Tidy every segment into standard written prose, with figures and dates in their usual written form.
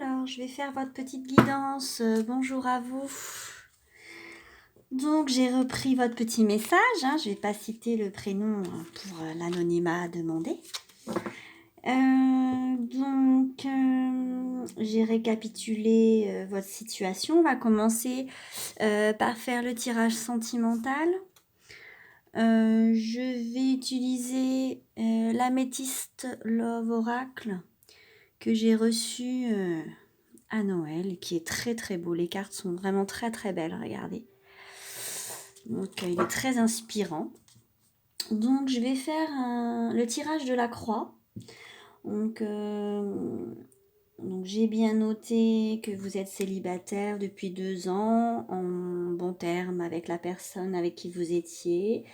Alors, je vais faire votre petite guidance. Bonjour à vous. Donc, j'ai repris votre petit message. Je ne vais pas citer le prénom pour l'anonymat demandé. J'ai récapitulé votre situation. On va commencer par faire le tirage sentimental. Je vais utiliser l'améthyste Love Oracle que j'ai reçu à Noël, qui est très très beau. Les cartes sont vraiment très très belles, regardez. Donc il est très inspirant. Donc je vais faire le tirage de la croix. Donc j'ai bien noté que vous êtes célibataire depuis 2 ans, en bon terme avec la personne avec qui vous étiez,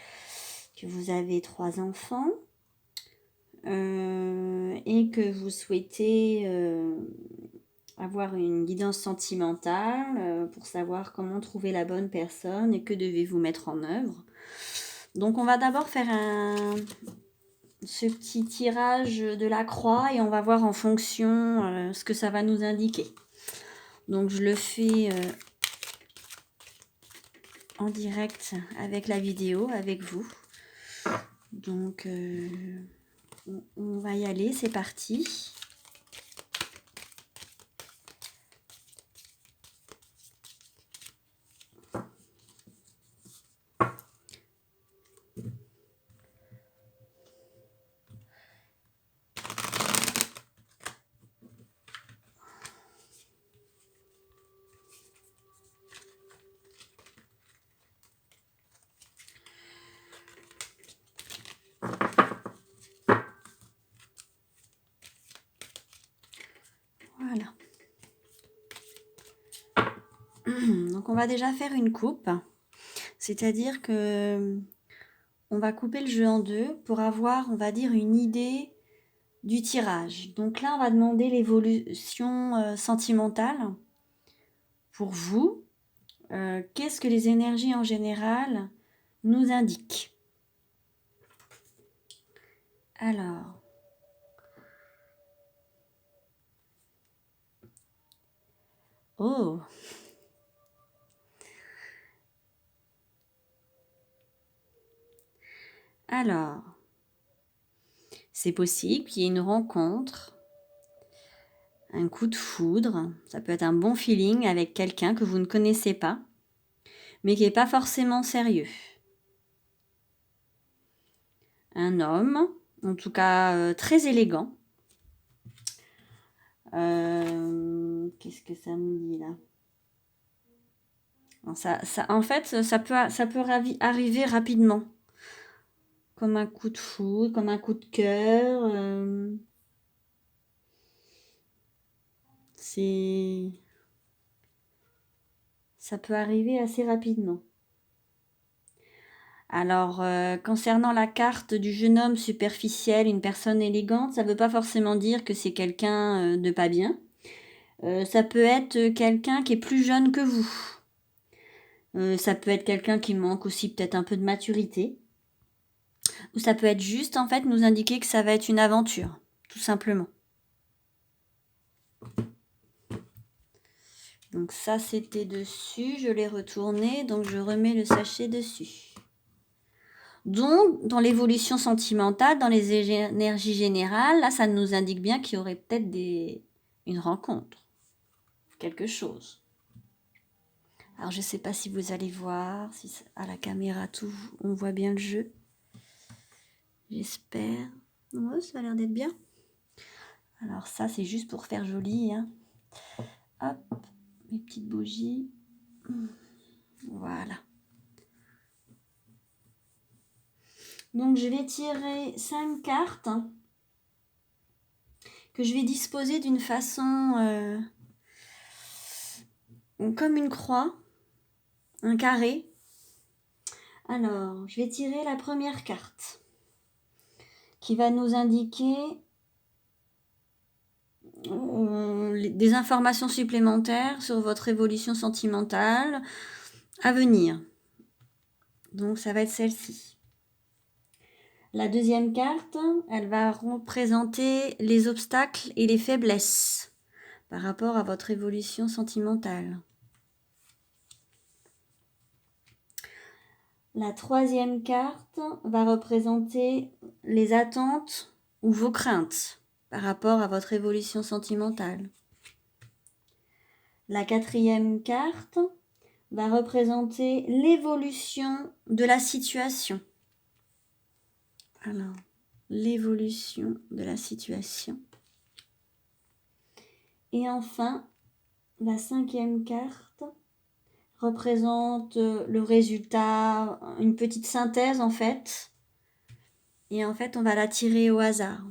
que vous avez 3 enfants. Et que vous souhaitez avoir une guidance sentimentale pour savoir comment trouver la bonne personne et que devez-vous mettre en œuvre. Donc on va d'abord faire ce petit tirage de la croix et on va voir en fonction ce que ça va nous indiquer. Donc je le fais en direct avec la vidéo, avec vous. Donc on va y aller, c'est parti. Voilà. Donc on va déjà faire une coupe, c'est-à-dire que on va couper le jeu en deux pour avoir, on va dire, une idée du tirage. Donc là, on va demander l'évolution sentimentale pour vous. Qu'est-ce que les énergies en général nous indiquent? Alors, oh, alors, c'est possible qu'il y ait une rencontre, un coup de foudre, ça peut être un bon feeling avec quelqu'un que vous ne connaissez pas, mais qui n'est pas forcément sérieux. Un homme, en tout cas très élégant. Qu'est-ce que ça me dit là? En fait, ça peut arriver rapidement. Comme un coup de foudre, comme un coup de cœur. Ça peut arriver assez rapidement. Alors, concernant la carte du jeune homme superficiel, une personne élégante, ça ne veut pas forcément dire que c'est quelqu'un de pas bien. Ça peut être quelqu'un qui est plus jeune que vous. Ça peut être quelqu'un qui manque aussi peut-être un peu de maturité. Ou ça peut être juste, en fait, nous indiquer que ça va être une aventure, tout simplement. Donc ça, c'était dessus. Je l'ai retourné, donc je remets le sachet dessus. Donc, dans l'évolution sentimentale, dans les énergies générales, là, ça nous indique bien qu'il y aurait peut-être une rencontre, quelque chose. Alors, je ne sais pas si vous allez voir, si à la caméra, on voit bien le jeu. J'espère. Ouais, ça a l'air d'être bien. Alors ça, c'est juste pour faire joli. Hop, mes petites bougies. Voilà. Donc, je vais tirer 5 cartes que je vais disposer d'une façon comme une croix, un carré. Alors, je vais tirer la première carte qui va nous indiquer des informations supplémentaires sur votre évolution sentimentale à venir. Donc, ça va être celle-ci. La deuxième carte, elle va représenter les obstacles et les faiblesses par rapport à votre évolution sentimentale. La troisième carte va représenter les attentes ou vos craintes par rapport à votre évolution sentimentale. La quatrième carte va représenter l'évolution de la situation. Alors, l'évolution de la situation. Et enfin, la cinquième carte représente le résultat, une petite synthèse en fait. Et en fait, on va la tirer au hasard.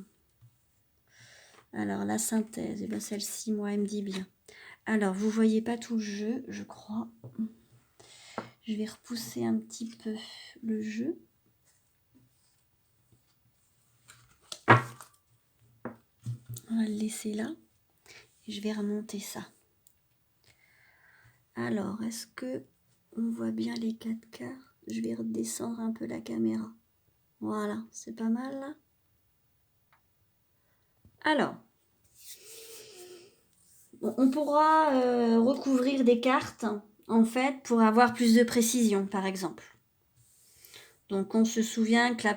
Alors, la synthèse, et bien celle-ci, moi, elle me dit bien. Alors, vous voyez pas tout le jeu, je crois. Je vais repousser un petit peu le jeu. On va le laisser là. Et je vais remonter ça. Alors, est-ce que on voit bien les 4 cartes? Je vais redescendre un peu la caméra. Voilà, c'est pas mal là. Alors, on pourra recouvrir des cartes, en fait, pour avoir plus de précision, par exemple. Donc, on se souvient que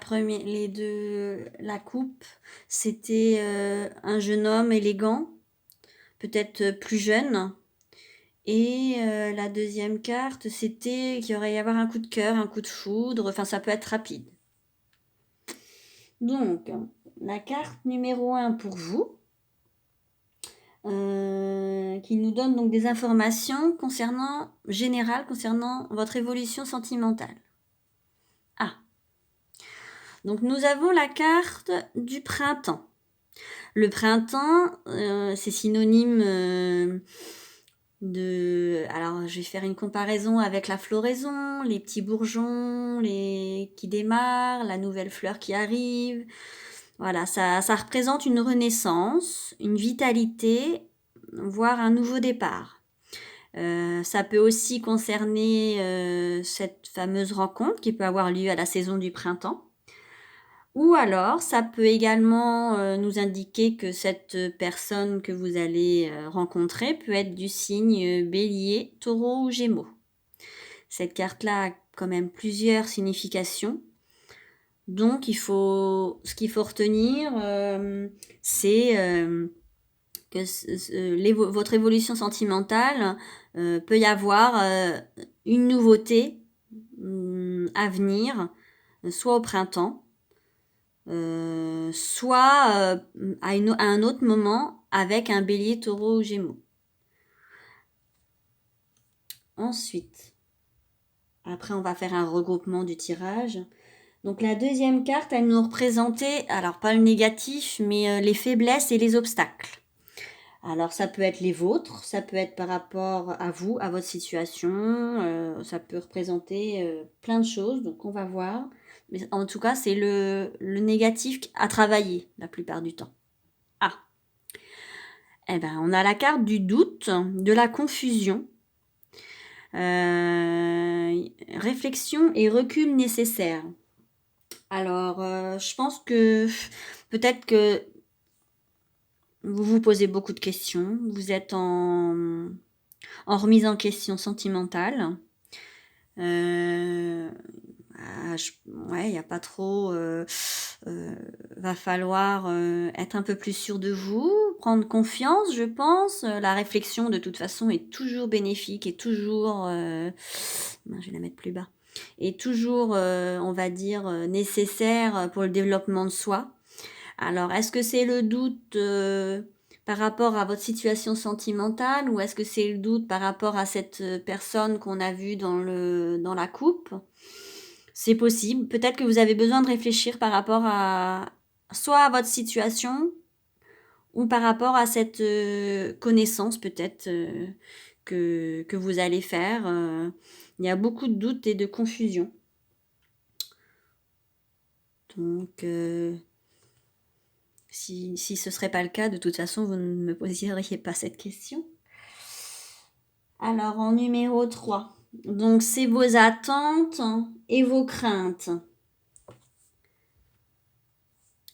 la coupe, c'était un jeune homme élégant, peut-être plus jeune. Et la deuxième carte, c'était qu'il y aurait y avoir un coup de cœur, un coup de foudre, enfin ça peut être rapide. Donc, la carte numéro 1 pour vous, qui nous donne donc des informations générales concernant votre évolution sentimentale. Ah, donc nous avons la carte du printemps. Le printemps, c'est synonyme alors je vais faire une comparaison avec la floraison, les petits bourgeons qui démarrent, la nouvelle fleur qui arrive. Voilà, ça représente une renaissance, une vitalité, voire un nouveau départ. Ça peut aussi concerner cette fameuse rencontre qui peut avoir lieu à la saison du printemps. Ou alors, ça peut également nous indiquer que cette personne que vous allez rencontrer peut être du signe Bélier, Taureau ou Gémeaux. Cette carte-là a quand même plusieurs significations. Donc, ce qu'il faut retenir, c'est que votre évolution sentimentale peut y avoir une nouveauté à venir, soit au printemps, soit à un autre moment avec un bélier, taureau ou gémeaux. Ensuite, après on va faire un regroupement du tirage. Donc la deuxième carte, elle nous représentait, alors pas le négatif, mais les faiblesses et les obstacles. Alors ça peut être les vôtres, ça peut être par rapport à vous, à votre situation, ça peut représenter plein de choses, donc on va voir. Mais en tout cas, c'est le négatif à travailler la plupart du temps. Ah, eh ben, on a la carte du doute, de la confusion, réflexion et recul nécessaire. Alors, je pense que peut-être que vous vous posez beaucoup de questions, vous êtes en remise en question sentimentale. Ouais, il n'y a pas trop. Va falloir être un peu plus sûr de vous, prendre confiance, je pense. La réflexion, de toute façon, est toujours bénéfique et toujours. Je vais la mettre plus bas. Est toujours, on va dire, nécessaire pour le développement de soi. Alors, est-ce que c'est le doute par rapport à votre situation sentimentale ou est-ce que c'est le doute par rapport à cette personne qu'on a vue dans la coupe? C'est possible. Peut-être que vous avez besoin de réfléchir par rapport soit à votre situation ou par rapport à cette connaissance peut-être que vous allez faire. Il y a beaucoup de doutes et de confusion. Donc, si ce ne serait pas le cas, de toute façon, vous ne me poseriez pas cette question. Alors, en numéro 3, donc c'est vos attentes et vos craintes.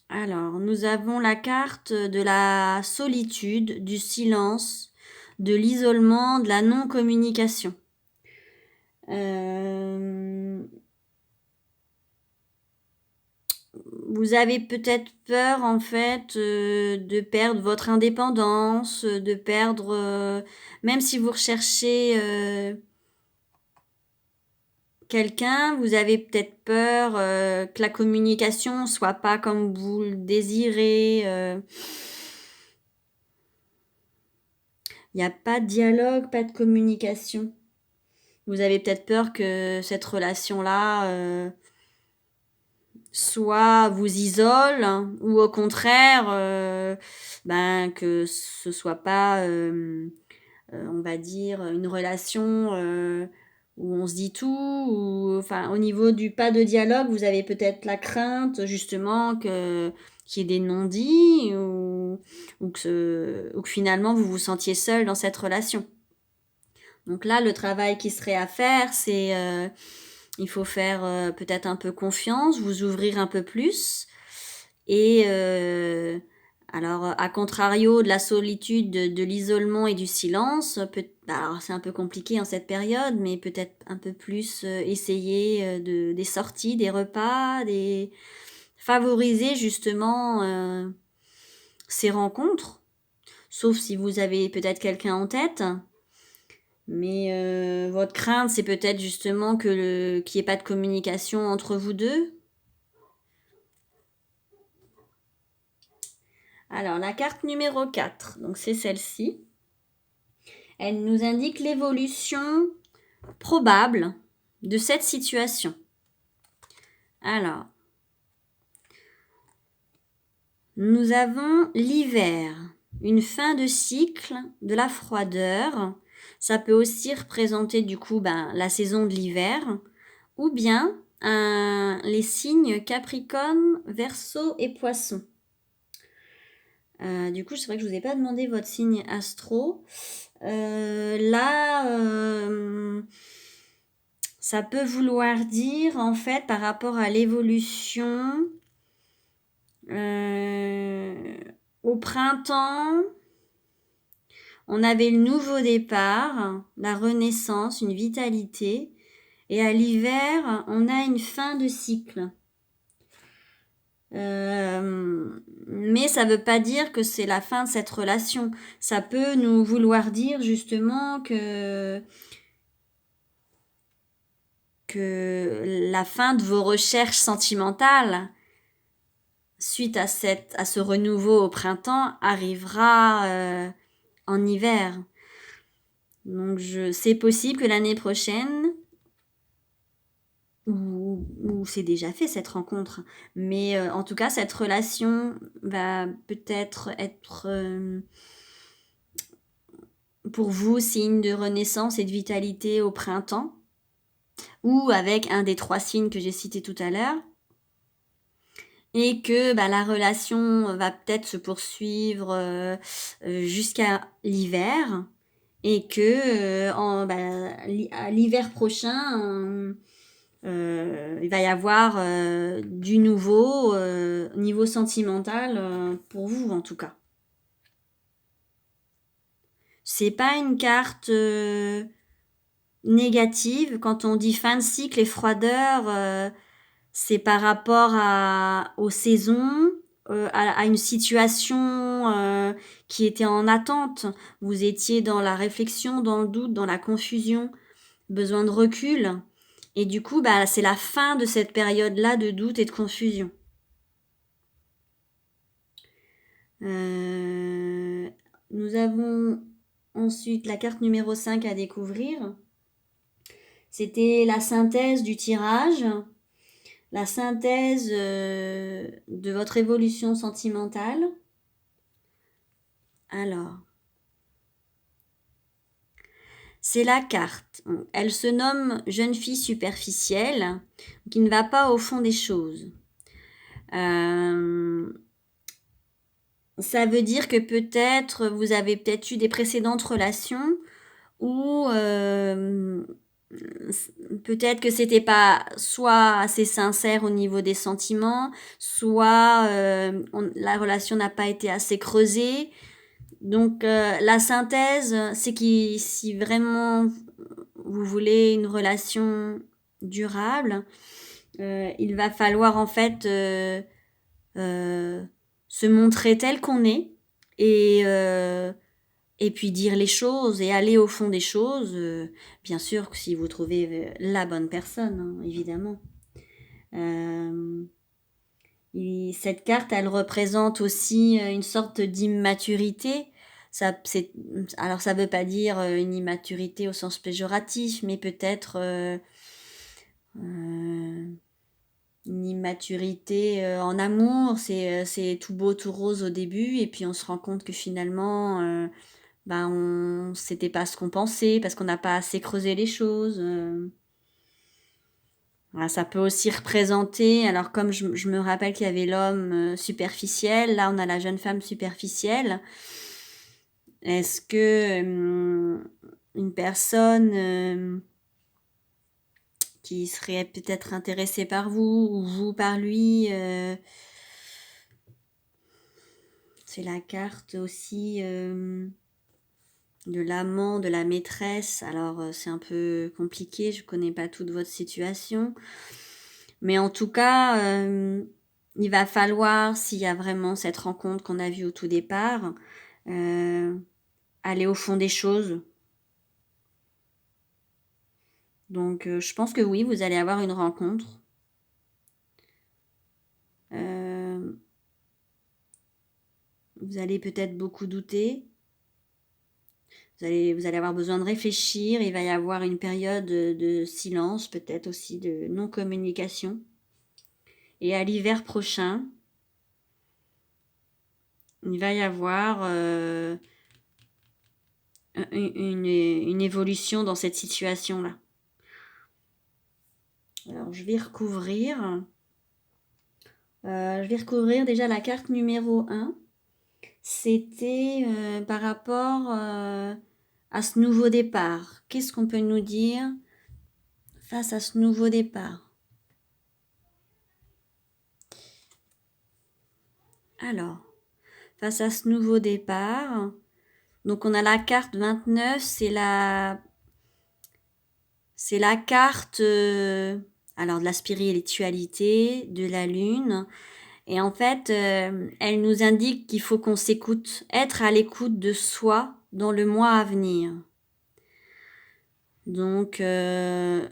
Alors, nous avons la carte de la solitude, du silence, de l'isolement, de la non-communication. Vous avez peut-être peur, en fait, de perdre votre indépendance, de perdre, même si vous recherchez quelqu'un, vous avez peut-être peur, que la communication soit pas comme vous le désirez. Il y a pas de dialogue, pas de communication. Vous avez peut-être peur que cette relation-là, soit vous isole ou au contraire, que ce soit pas, on va dire, une relation, où on se dit tout ou enfin, au niveau du pas de dialogue, vous avez peut-être la crainte justement qu'il y ait des non-dits ou que finalement vous vous sentiez seul dans cette relation. Donc là, le travail qui serait à faire, c'est, il faut faire, peut-être un peu confiance, vous ouvrir un peu plus et alors, à contrario de la solitude, de l'isolement et du silence, alors c'est un peu compliqué en cette période, mais peut-être un peu plus, essayer, des sorties, des repas, favoriser justement, ces rencontres, sauf si vous avez peut-être quelqu'un en tête. Mais votre crainte, c'est peut-être justement qu'il y ait pas de communication entre vous 2? Alors la carte numéro 4, donc c'est celle-ci. Elle nous indique l'évolution probable de cette situation. Alors, nous avons l'hiver, une fin de cycle, de la froideur. Ça peut aussi représenter du coup la saison de l'hiver ou bien les signes Capricorne, Verseau et Poisson. Du coup, c'est vrai que je vous ai pas demandé votre signe astro. Là, ça peut vouloir dire, en fait, par rapport à l'évolution, au printemps, on avait le nouveau départ, la renaissance, une vitalité, et à l'hiver, on a une fin de cycle. Mais ça veut pas dire que c'est la fin de cette relation. Ça peut nous vouloir dire justement que la fin de vos recherches sentimentales suite à ce renouveau au printemps arrivera en hiver. Donc c'est possible que l'année prochaine, ou c'est déjà fait cette rencontre, mais en tout cas cette relation va peut-être être pour vous signe de renaissance et de vitalité au printemps, ou avec un des 3 signes que j'ai cités tout à l'heure. Et que la relation va peut-être se poursuivre jusqu'à l'hiver et que à l'hiver prochain, il va y avoir du nouveau niveau sentimental pour vous en tout cas. C'est pas une carte négative. Quand on dit fin de cycle et froideur, c'est par rapport aux saisons, à une situation qui était en attente. Vous étiez dans la réflexion, dans le doute, dans la confusion, besoin de recul. Et du coup, c'est la fin de cette période-là de doute et de confusion. Nous avons ensuite la carte numéro 5 à découvrir. C'était la synthèse du tirage. La synthèse de votre évolution sentimentale. Alors, c'est la carte. Elle se nomme jeune fille superficielle, qui ne va pas au fond des choses. Ça veut dire que peut-être vous avez peut-être eu des précédentes relations où peut-être que c'était pas soit assez sincère au niveau des sentiments, soit la relation n'a pas été assez creusée. Donc la synthèse, c'est que si vraiment vous voulez une relation durable, il va falloir en fait se montrer tel qu'on est et, et puis dire les choses et aller au fond des choses. Bien sûr que si vous trouvez la bonne personne, hein, évidemment. Cette carte, elle représente aussi une sorte d'immaturité. Alors ça veut pas dire une immaturité au sens péjoratif, mais peut-être une immaturité en amour. C'est tout beau, tout rose au début, et puis on se rend compte que finalement, c'était pas ce qu'on pensait, parce qu'on n'a pas assez creusé les choses. Voilà, ça peut aussi représenter, alors comme je me rappelle qu'il y avait l'homme superficiel, là on a la jeune femme superficielle. Est-ce que une personne qui serait peut-être intéressée par vous ou vous par lui, c'est la carte aussi de l'amant, de la maîtresse. Alors c'est un peu compliqué, je connais pas toute votre situation. Mais en tout cas, il va falloir, s'il y a vraiment cette rencontre qu'on a vue au tout départ, aller au fond des choses. Donc je pense que oui, vous allez avoir une rencontre. Vous allez peut-être beaucoup douter. Vous allez avoir besoin de réfléchir. Il va y avoir une période de silence, peut-être aussi de non-communication. Et à l'hiver prochain, il va y avoir une évolution dans cette situation-là. Alors, je vais recouvrir. Je vais recouvrir déjà la carte numéro 1. C'était par rapport à ce nouveau départ. Qu'est-ce qu'on peut nous dire face à ce nouveau départ? Alors, face à ce nouveau départ, donc on a la carte 29, c'est la carte alors de la spiritualité, de la lune. Et en fait, elle nous indique qu'il faut qu'on s'écoute, être à l'écoute de soi dans le mois à venir. Donc, je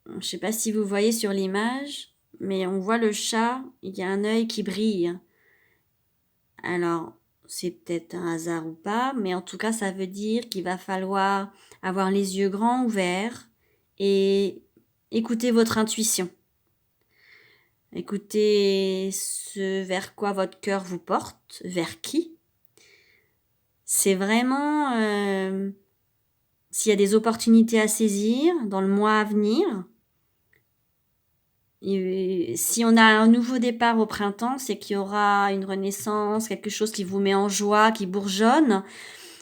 ne sais pas si vous voyez sur l'image, mais on voit le chat, il y a un œil qui brille. Alors, c'est peut-être un hasard ou pas, mais en tout cas, ça veut dire qu'il va falloir avoir les yeux grands ouverts et écouter votre intuition. Écoutez ce vers quoi votre cœur vous porte, vers qui. C'est vraiment s'il y a des opportunités à saisir dans le mois à venir. Et si on a un nouveau départ au printemps, c'est qu'il y aura une renaissance, quelque chose qui vous met en joie, qui bourgeonne.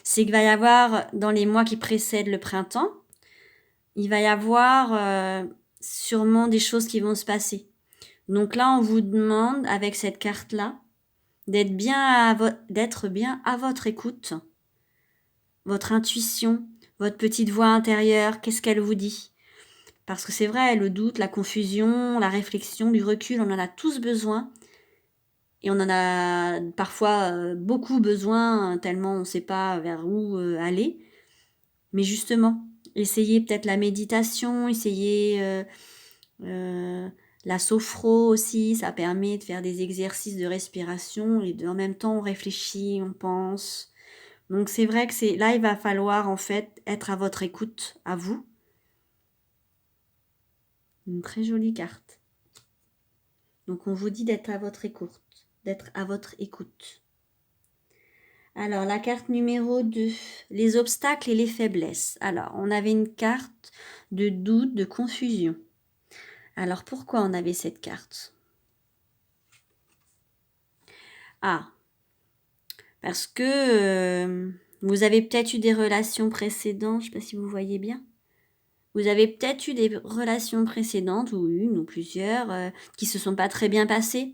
C'est qu'il va y avoir, dans les mois qui précèdent le printemps, il va y avoir sûrement des choses qui vont se passer. Donc là, on vous demande, avec cette carte-là, d'être bien à votre écoute, votre intuition, votre petite voix intérieure, qu'est-ce qu'elle vous dit? Parce que c'est vrai, le doute, la confusion, la réflexion, du recul, on en a tous besoin. Et on en a parfois beaucoup besoin, tellement on ne sait pas vers où aller. Mais justement, essayez peut-être la méditation, essayez la sophro aussi, ça permet de faire des exercices de respiration et en même temps on réfléchit, on pense. Donc c'est vrai que là il va falloir en fait être à votre écoute, à vous. Une très jolie carte. Donc on vous dit d'être à votre écoute, d'être à votre écoute. Alors la carte numéro 2, les obstacles et les faiblesses. Alors on avait une carte de doute, de confusion. Alors pourquoi on avait cette carte? Ah, parce que vous avez peut-être eu des relations précédentes, je ne sais pas si vous voyez bien. Vous avez peut-être eu des relations précédentes, ou une ou plusieurs, qui se sont pas très bien passées.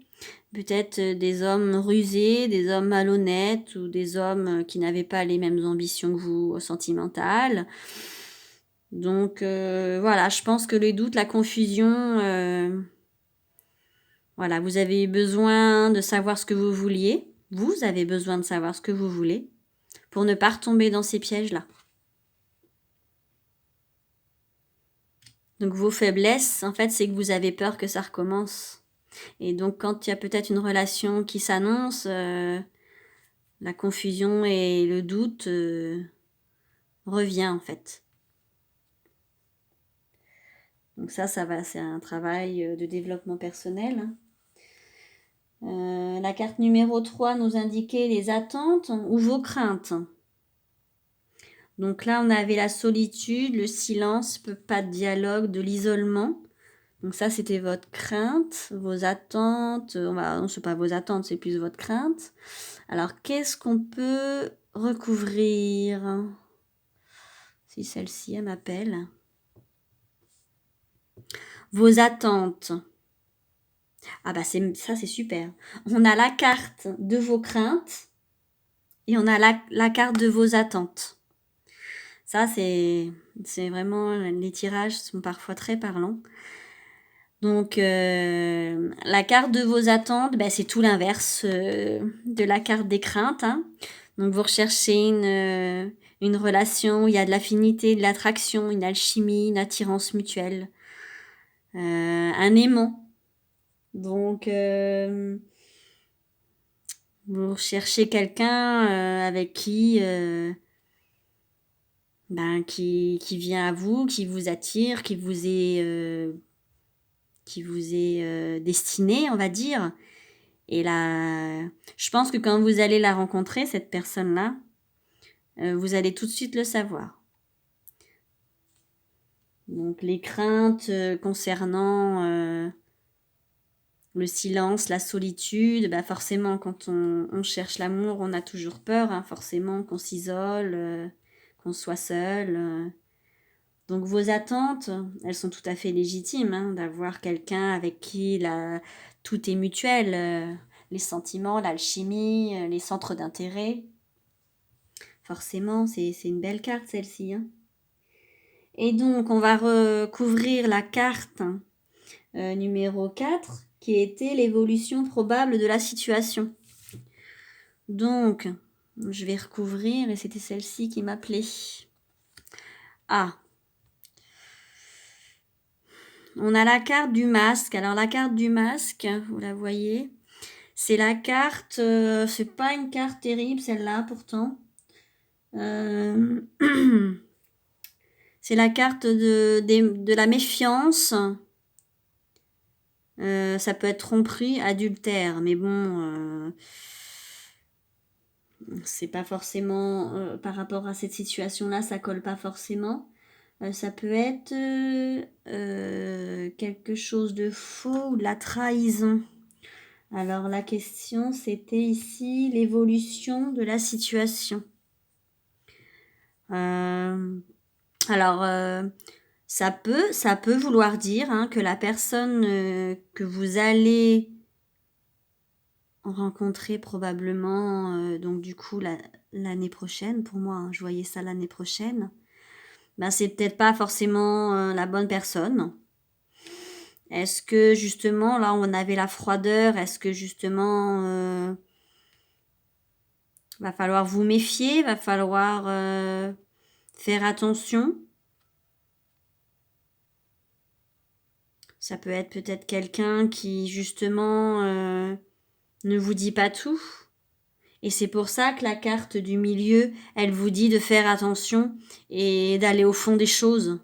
Peut-être des hommes rusés, des hommes malhonnêtes ou des hommes qui n'avaient pas les mêmes ambitions que vous sentimentales. Donc voilà, je pense que les doutes, la confusion, voilà, vous avez besoin de savoir ce que vous vouliez. Vous avez besoin de savoir ce que vous voulez pour ne pas retomber dans ces pièges-là. Donc vos faiblesses, en fait, c'est que vous avez peur que ça recommence. Et donc quand il y a peut-être une relation qui s'annonce, la confusion et le doute revient en fait. Donc ça va, c'est un travail de développement personnel, hein. La carte numéro 3 nous indiquait les attentes ou vos craintes. Donc là, on avait la solitude, le silence, pas de dialogue, de l'isolement. Donc ça, c'était votre crainte, vos attentes. Non, c'est pas vos attentes, c'est plus votre crainte. Alors, qu'est-ce qu'on peut recouvrir? Si celle-ci, elle m'appelle. Vos attentes. Ah bah ça, c'est super. On a la carte de vos craintes et on a la carte de vos attentes. Ça, c'est vraiment... Les tirages sont parfois très parlants. Donc, la carte de vos attentes, ben, c'est tout l'inverse de la carte des craintes, hein. Donc, vous recherchez une relation où il y a de l'affinité, de l'attraction, une alchimie, une attirance mutuelle, un aimant. Donc, vous recherchez quelqu'un avec qui vient à vous, qui vous attire, qui vous est destiné, on va dire. Et là, je pense que quand vous allez la rencontrer, cette personne-là, vous allez tout de suite le savoir. Donc les craintes concernant le silence, la solitude, bah forcément quand on cherche l'amour, on a toujours peur, hein, forcément qu'on s'isole, qu'on soit seul. Donc vos attentes, elles sont tout à fait légitimes, hein, d'avoir quelqu'un avec qui tout est mutuel, les sentiments, l'alchimie, les centres d'intérêt. Forcément, c'est une belle carte celle-ci, hein. Et donc on va recouvrir la carte numéro 4 qui était l'évolution probable de la situation. Donc je vais recouvrir et c'était celle-ci qui m'appelait. Ah, on a la carte du masque. Alors la carte du masque, vous la voyez, c'est la carte, c'est pas une carte terrible celle-là pourtant. C'est la carte de la méfiance. Ça peut être tromperie, adultère, mais bon, c'est pas forcément par rapport à cette situation-là, ça colle pas forcément. Ça peut être quelque chose de faux ou de la trahison. Alors la question, c'était ici l'évolution de la situation. Alors, ça peut vouloir dire hein, que la personne que vous allez rencontrer probablement, donc du coup l'année prochaine, pour moi, hein, je voyais ça l'année prochaine, ben c'est peut-être pas forcément la bonne personne. Est-ce que justement, là on avait la froideur, est-ce que justement va falloir vous méfier, va falloir faire attention? Ça peut être peut-être quelqu'un qui justement ne vous dit pas tout. Et c'est pour ça que la carte du milieu, elle vous dit de faire attention et d'aller au fond des choses.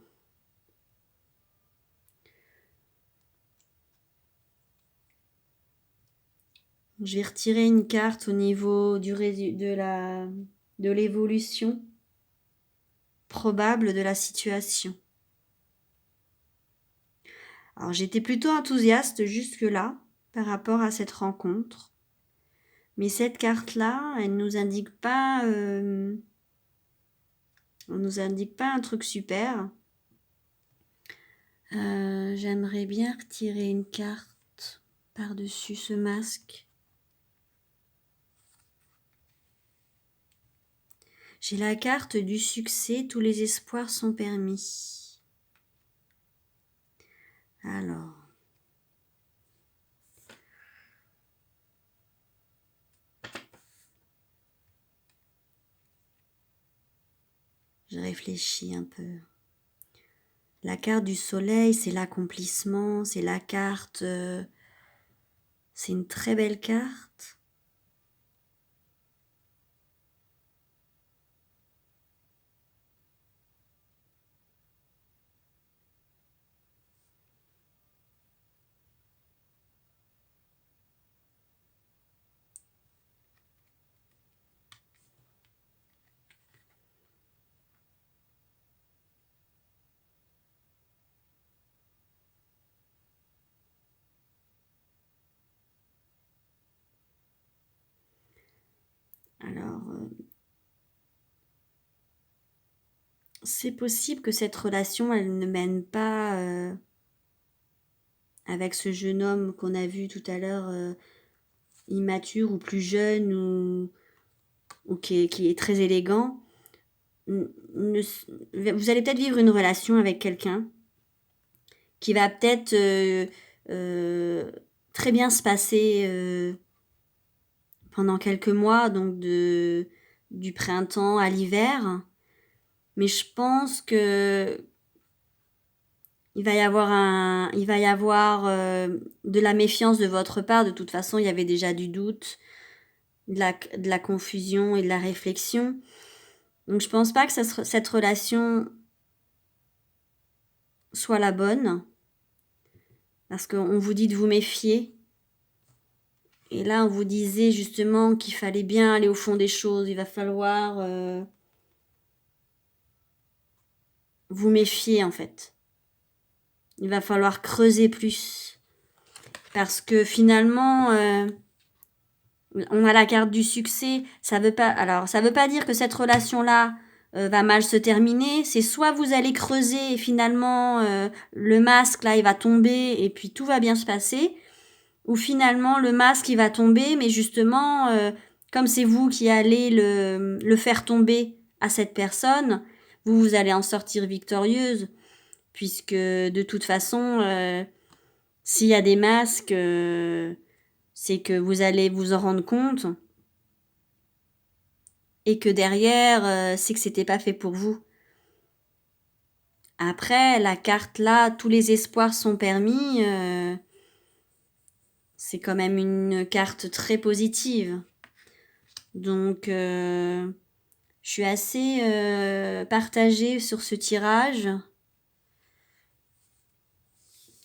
Je vais retirer une carte au niveau de l'évolution probable de la situation. Alors j'étais plutôt enthousiaste jusque-là par rapport à cette rencontre. Mais cette carte-là, elle nous indique pas un truc super. J'aimerais bien retirer une carte par-dessus ce masque. J'ai la carte du succès, tous les espoirs sont permis. Alors. Je réfléchis un peu. La carte du soleil, c'est l'accomplissement, c'est la carte... c'est une très belle carte. Alors, c'est possible que cette relation, elle ne mène pas avec ce jeune homme qu'on a vu tout à l'heure, immature ou plus jeune ou qui est très élégant. Vous allez peut-être vivre une relation avec quelqu'un qui va peut-être très bien se passer pendant quelques mois, donc du printemps à l'hiver. Mais je pense que il va y avoir de la méfiance de votre part. De toute façon, il y avait déjà du doute, de la confusion et de la réflexion. Donc je pense pas que cette relation soit la bonne, parce qu'on vous dit de vous méfier. Et là, on vous disait justement qu'il fallait bien aller au fond des choses. Il va falloir vous méfier, en fait. Il va falloir creuser plus. Parce que finalement, on a la carte du succès. Ça veut pas dire que cette relation-là va mal se terminer. C'est soit vous allez creuser et finalement, le masque, là, il va tomber et puis tout va bien se passer. Ou finalement, le masque, il va tomber, mais justement, comme c'est vous qui allez le faire tomber à cette personne, vous allez en sortir victorieuse. Puisque de toute façon, s'il y a des masques, c'est que vous allez vous en rendre compte et que derrière, c'est que c'était pas fait pour vous. Après, la carte là, tous les espoirs sont permis, c'est quand même une carte très positive. Donc, je suis assez partagée sur ce tirage.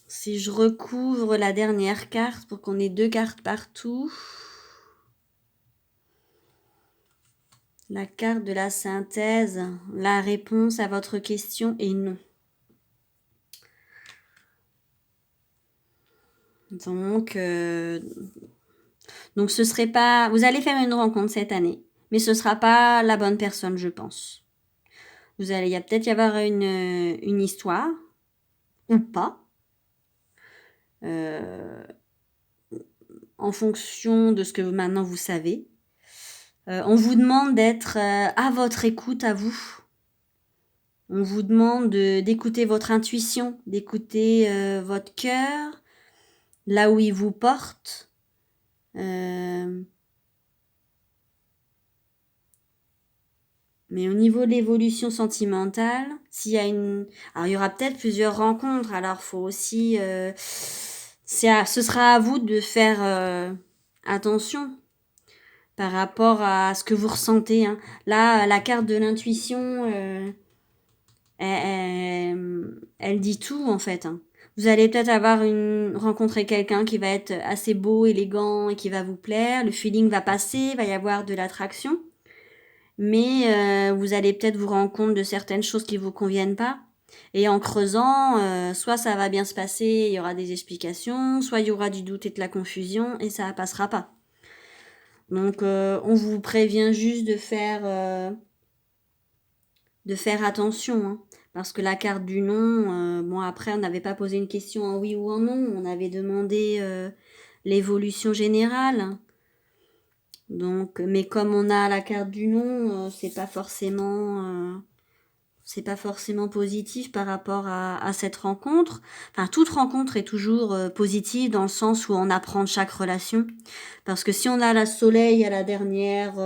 Si je recouvre la dernière carte pour qu'on ait 2 cartes partout. La carte de la synthèse, la réponse à votre question est non. Donc ce serait pas... Vous allez faire une rencontre cette année, mais ce sera pas la bonne personne, je pense. Il y a peut-être y avoir une histoire, ou pas. En fonction de ce que maintenant vous savez. On vous demande d'être à votre écoute, à vous. On vous demande d'écouter votre intuition, d'écouter votre cœur, là où il vous porte. Mais au niveau de l'évolution sentimentale, alors il y aura peut-être plusieurs rencontres, alors faut aussi... ce sera à vous de faire attention par rapport à ce que vous ressentez. Hein. Là, la carte de l'intuition, elle dit tout en fait. Hein. Vous allez peut-être rencontrer quelqu'un qui va être assez beau, élégant et qui va vous plaire. Le feeling va passer, il va y avoir de l'attraction. Mais vous allez peut-être vous rendre compte de certaines choses qui vous conviennent pas. Et en creusant, soit ça va bien se passer, il y aura des explications, soit il y aura du doute et de la confusion et ça passera pas. Donc on vous prévient juste de faire attention, hein, Parce que la carte du non, bon après on n'avait pas posé une question en oui ou en non, on avait demandé l'évolution générale. Donc, mais comme on a la carte du non, c'est pas forcément positif par rapport à cette rencontre. Enfin, toute rencontre est toujours positive dans le sens où on apprend de chaque relation. Parce que si on a la soleil à la dernière,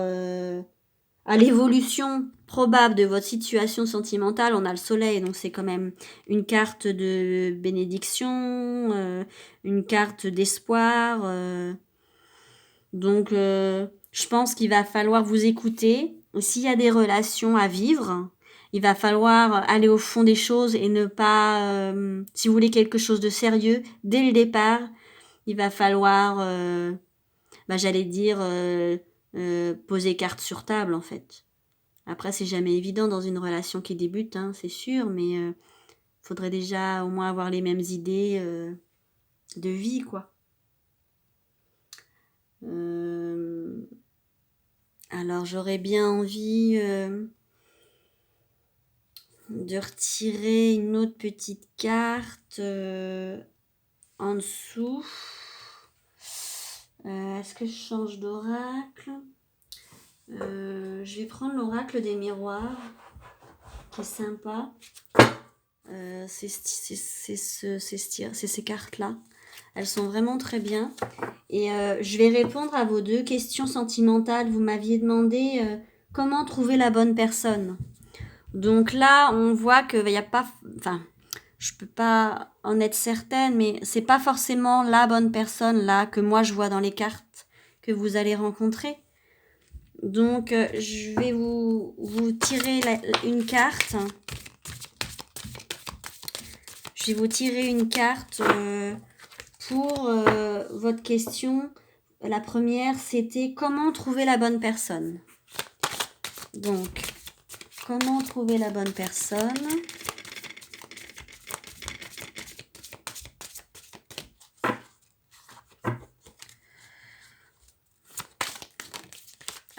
à l'évolution probable de votre situation sentimentale, on a le soleil, donc c'est quand même une carte de bénédiction, une carte d'espoir. Donc, je pense qu'il va falloir vous écouter. S'il y a des relations à vivre, il va falloir aller au fond des choses et ne pas, si vous voulez quelque chose de sérieux, dès le départ, il va falloir, j'allais dire, poser carte sur table en fait. Après, c'est jamais évident dans une relation qui débute, hein, c'est sûr, mais faudrait déjà au moins avoir les mêmes idées de vie, quoi. Alors, j'aurais bien envie de retirer une autre petite carte en dessous. Est-ce que je change d'oracle? Je vais prendre l'oracle des miroirs, qui est sympa. C'est ces cartes-là. Elles sont vraiment très bien. Et je vais répondre à vos 2 questions sentimentales. Vous m'aviez demandé comment trouver la bonne personne. Donc là, on voit qu'il n'y a pas... Enfin, je peux pas en être certaine, mais c'est pas forcément la bonne personne là que moi je vois dans les cartes que vous allez rencontrer. Donc, je vais vous tirer une carte. Je vais vous tirer une carte pour votre question. La première, c'était comment trouver la bonne personne. Donc, comment trouver la bonne personne?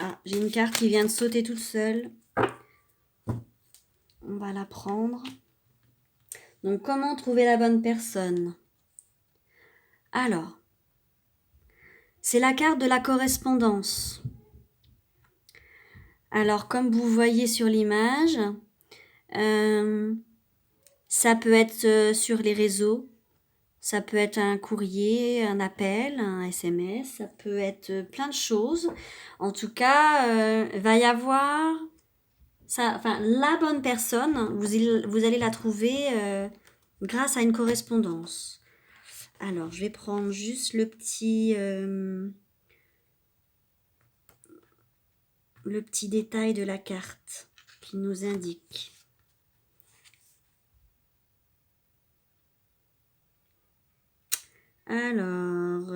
Ah, j'ai une carte qui vient de sauter toute seule. On va la prendre. Donc, comment trouver la bonne personne? Alors, c'est la carte de la correspondance. Alors, comme vous voyez sur l'image, ça peut être sur les réseaux, ça peut être un courrier, un appel, un SMS, ça peut être plein de choses. En tout cas, va y avoir la bonne personne, vous allez la trouver grâce à une correspondance. Alors, je vais prendre juste le petit détail de la carte qui nous indique. Alors,